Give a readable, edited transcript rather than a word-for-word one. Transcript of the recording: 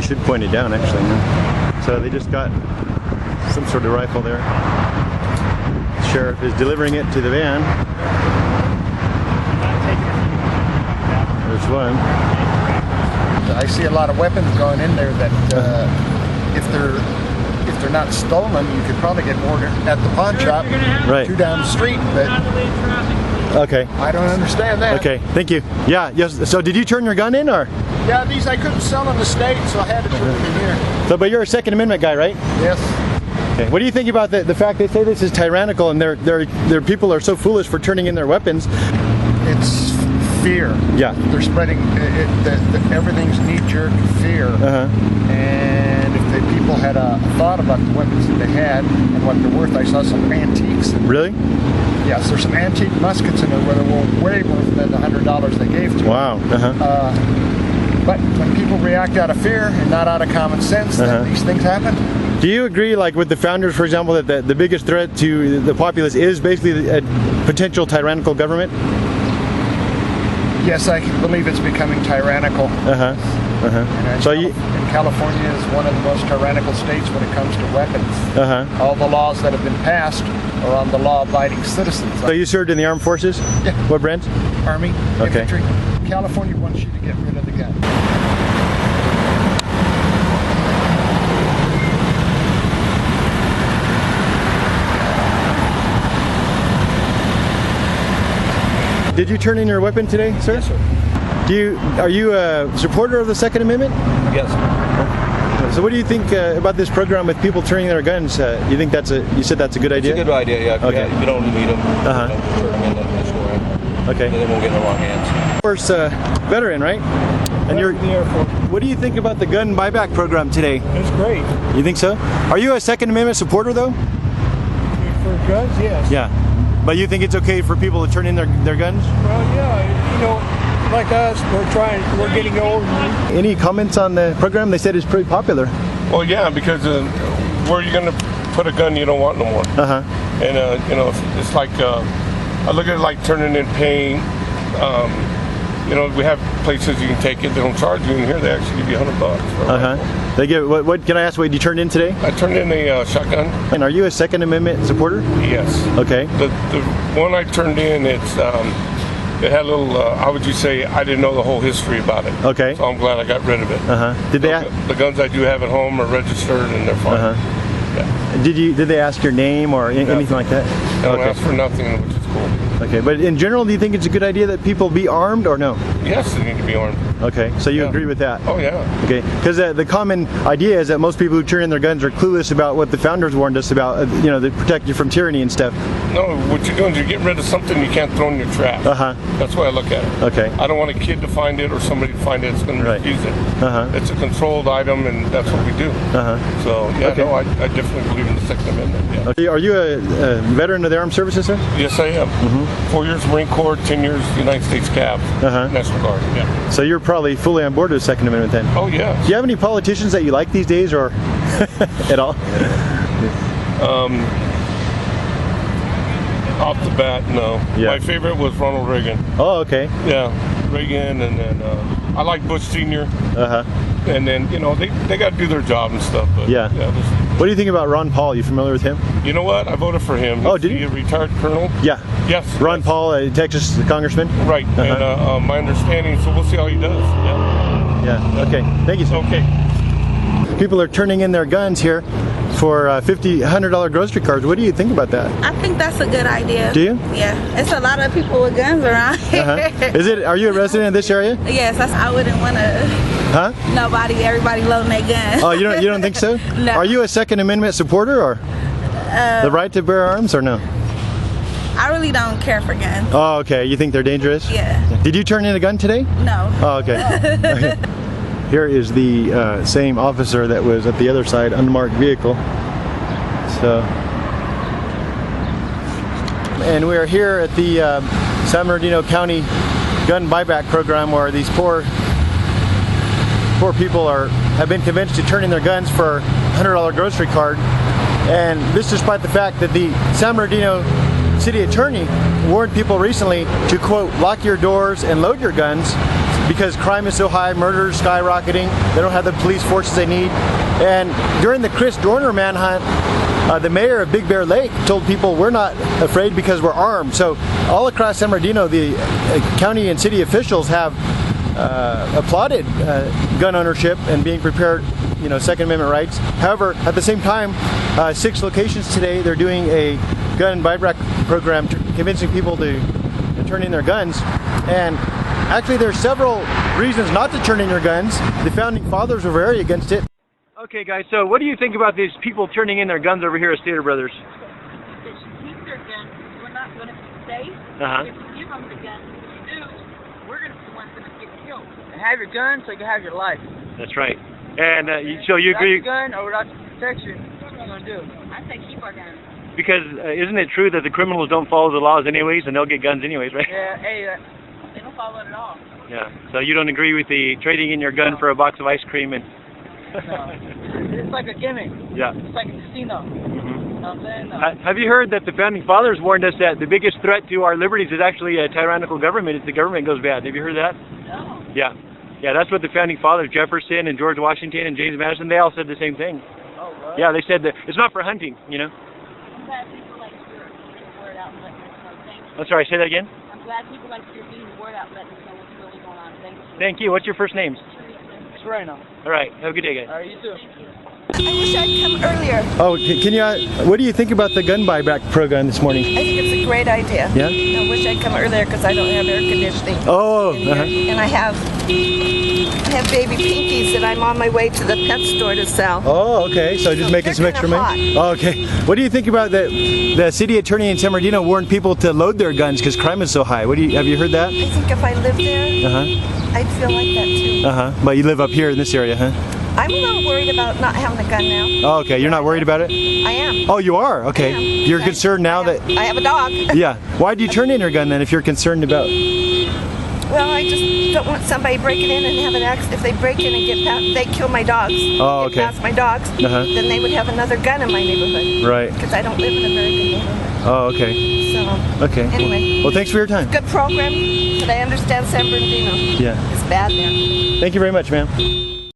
should point it down, actually. No? So they just got some sort of rifle there. The sheriff is delivering it to the van. There's one. I see a lot of weapons going in there that if they're not stolen, you could probably get more at the pawn shop, right, 2 down the street. But okay, I don't understand that. Okay, thank you. Yeah, yes. So did you turn your gun in, or? Yeah, these I couldn't sell in the state, so I had to turn them in here. So, but you're a Second Amendment guy, right? Yes. Okay. What do you think about the fact they say this is tyrannical and their people are so foolish for turning in their weapons? It's fear. Yeah. They're spreading everything's knee-jerk fear. And if the people had a thought about the weapons that they had and what they're worth, I saw some antiques. Really? Yes, there's some antique muskets in there where they're worth way more than the $100 they gave to them. Wow. But when people react out of fear and not out of common sense, then these things happen. Do you agree, like with the founders, for example, that the biggest threat to the populace is basically a potential tyrannical government? Yes, I believe it's becoming tyrannical. So and California is one of the most tyrannical states when it comes to weapons. All the laws that have been passed are on the law-abiding citizens. So you served in the armed forces? Yeah. What branch? Army, okay. infantry. California wants you to get rid of the gun. Did you turn in your weapon today, sir? Yes, sir. Are you a supporter of the Second Amendment? Yes. So what do you think about this program with people turning their guns? You think you said that's a good idea? It's a good idea, yeah. Okay. If you don't need them, turn them in the store. Okay. Then they won't get in the wrong hands. Of course, veteran, right? And you're in the Air Force. What do you think about the gun buyback program today? It's great. You think so? Are you a Second Amendment supporter, though? For guns, yes. Yeah. But you think it's okay for people to turn in their guns? Well, yeah, you know, like us, we're getting old. Any comments on the program? They said it's pretty popular. Well, yeah, because where are you going to put a gun you don't want no more? And, you know, it's like, I look at it like turning in paint. You know, we have places you can take it, they don't charge you, and here they actually give you $100. They give, what can I ask, what you turned in today? I turned in a shotgun. And are you a Second Amendment supporter? Yes. Okay. The one I turned in, it had a little, how would you say, I didn't know the whole history about it. Okay. So I'm glad I got rid of it. Did they? The guns I do have at home are registered and they're fine. Yeah. Did they ask your name or anything like that? They don't ask for nothing, which is cool. Okay, but in general, do you think it's a good idea that people be armed or no? Yes, they need to be armed. Okay, so you agree with that? Oh, yeah. Okay, because the common idea is that most people who turn in their guns are clueless about what the founders warned us about, you know, to protect you from tyranny and stuff. No, what you're doing is you're getting rid of something you can't throw in your trash. That's the way I look at it. Okay. I don't want a kid to find it or somebody to find it that's going to refuse it. It's a controlled item, and that's what we do. So, yeah, no, I definitely believe in the Second Amendment. Yeah. Okay. Are you a veteran of the armed services, sir? Yes, I am. 4 years Marine Corps, 10 years United States Cav, National Guard. Yeah. So you're probably fully on board with the Second Amendment then? Oh, yeah. Do you have any politicians that you like these days, or at all? Off the bat, no. Yeah. My favorite was Ronald Reagan. Oh, okay. Yeah, Reagan, and then I like Bush Sr. And then, you know, they got to do their job and stuff. But yeah. What do you think about Ron Paul? You familiar with him? You know what? I voted for him. Oh, did you? He a retired colonel? Yeah. Yes. Ron Paul, Texas congressman? Right. And my understanding, so we'll see how he does. Yeah. Yeah. Okay. Thank you, sir. Okay. People are turning in their guns here for $100 grocery cards. What do you think about that? I think that's a good idea. Do you? Yeah. It's a lot of people with guns around here. Are you a resident of this area? Yes. I wouldn't want to... Everybody loading their guns. Oh, you don't think so? No. Are you a Second Amendment supporter, or the right to bear arms, or no? I really don't care for guns. Oh, okay. You think they're dangerous? Yeah. Did you turn in a gun today? No. Oh, okay. Here is the same officer that was at the other side, unmarked vehicle. So, and we are here at the San Bernardino County gun buyback program, where these poor people have been convinced to turn in their guns for a $100 grocery card, and this despite the fact that the San Bernardino city attorney warned people recently to, quote, lock your doors and load your guns because crime is so high, murder is skyrocketing, they don't have the police forces they need. And during the Chris Dorner manhunt, the mayor of Big Bear Lake told people we're not afraid because we're armed. So all across San Bernardino, the county and city officials have applauded gun ownership and being prepared, you know, Second Amendment rights. However, at the same time, 6 locations today, they're doing a gun buyback program, convincing people to turn in their guns. And actually, there's several reasons not to turn in your guns. The founding fathers were very against it. Okay, guys, so what do you think about these people turning in their guns over here at Stater Brothers? They should keep their guns. We're not going to be safe. If you give them the guns, if you do, we're going to be the ones that get killed. have your gun so you can have your life. That's right. And so you agree? Without your gun or without your protection, what are you going to do? I say keep our guns. Because isn't it true that the criminals don't follow the laws anyways, and they'll get guns anyways, right? Yeah, hey, they don't follow it at all. Yeah. So you don't agree with the trading in your gun for a box of ice cream and? No. It's like a gimmick. Yeah. It's like a casino. Mm-hmm. You know what I'm saying? No. Have you heard that the founding fathers warned us that the biggest threat to our liberties is actually a tyrannical government if the government goes bad? Have you heard that? No. Yeah. Yeah, that's what the founding fathers, Jefferson and George Washington and James Madison, they all said the same thing. Oh, right. Yeah, they said that it's not for hunting, you know. I'm glad people like your word out and letting us know. Thank you. I'm sorry, say that again? I'm glad people like your being the word out letting us know what's really going on. Thank you. Thank you. What's your first name? It's right now. All right. Have a good day, guys. All right, you too. I wish I'd come earlier. Oh, can you? What do you think about the gun buyback program this morning? I think it's a great idea. Yeah? I wish I'd come earlier because I don't have air conditioning. Oh, in here. And I have baby pinkies that I'm on my way to the pet store to sell. Oh, okay. So just making some they're extra kinda money. Oh, okay. What do you think about the city attorney in San Bernardino warned people to load their guns because crime is so high? Have you heard that? I think if I lived there, I'd feel like that too. But you live up here in this area, huh? I'm a little worried about not having a gun now. Oh, okay. You're not worried about it? I am. Oh, you are? Okay. I am. You're concerned now that... I have a dog. Yeah. Why'd you turn in your gun then if you're concerned about... Well, I just don't want somebody breaking in and have an accident. If they break in and get past, they kill my dogs. Oh, okay. Get past my dogs, then they would have another gun in my neighborhood. Right. Because I don't live in a very good neighborhood. Oh, okay. So, Okay. anyway. Well, thanks for your time. Good program, but I understand San Bernardino. Yeah. It's bad there. Thank you very much, ma'am.